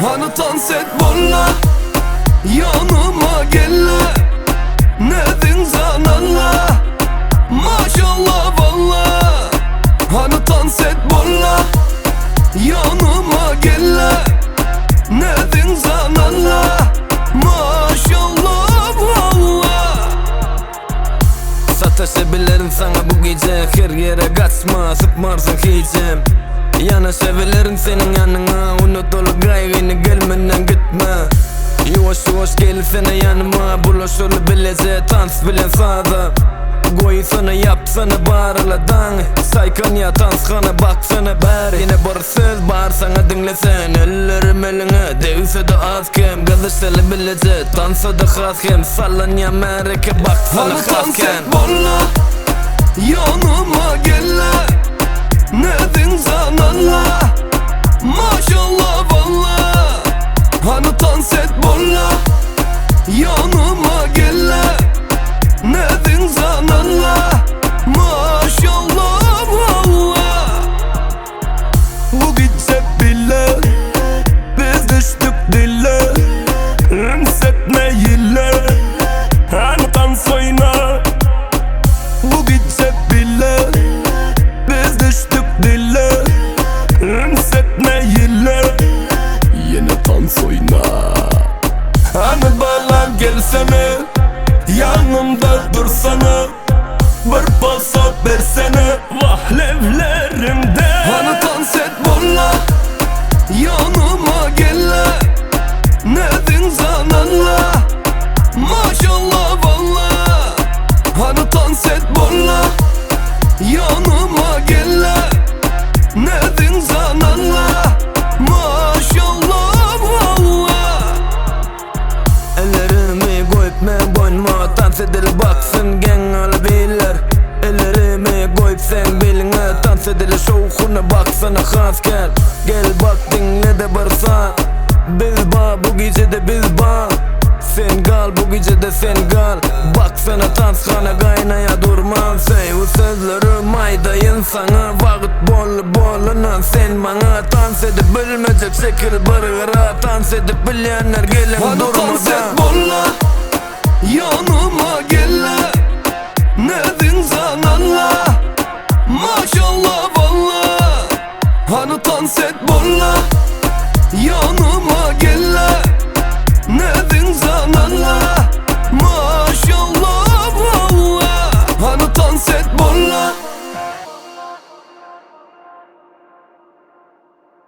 Hani dans et bolla, yanıma gelle. Nedin zanalla, maşallah valla. Hani dans et bolla, yanıma gelle. Nedin zanalla, maşallah valla. Sataşabilirim sana bu gece, her yere kaçma, sıkmarsın hicim. Yana sevilerin senin yanına, unut ol gayrını gelmeden gitme. Yavaş yavaş gel sana yanıma, bulaşır bilece, dans bilen sağda. Goy sana yap sana barıladan, saykan ya tanskana baksana bari. Yine bir söz bar sana dinlesen, ellerim eline değilse de az kem. Gazışteli bilece, dansa da khas kem. Sallan ya mereke baksana khas kem. Hani dans et bolla, yanıma gelle. Nedin zanalla, maşallah valla. Hani dans et bolla, yanıma gelle. Nedin zanalla, maşallah valla. Bu gece bile biz düştük dille. Rıms etmeyle, hani dans oyna. Bu gece bile biz düştük dille. Rıms etmeyle, yine dans oyna. Hani bana gelsene, yanımda dursana. Bir pasat versene, vah levlerimde. Hani dans et bolla, yanıma gelle. Nedin zanalla, maşallah valla. Hani dans et bolla, yanıma gelle. Nedin zanalla, maşallah valla. Ellerimi koyup men boynuma, dans edil baksın gen albiler. Ellerimi koyup sen biline, dans edil şovkuna baksana khas gel. Gel bak dinle de bir saat. Biz ba bu gece de biz ba. Sen gal bu gece de sen gal. Baksana danskana kaynaya durma. Say o sözleri maydayın sana. Vakit boluna sen bana. Dans edip bilmeyecek şekil bir gara. Dans edip bilenler gelin durmadan. Hani dans et bolla, yanıma gel.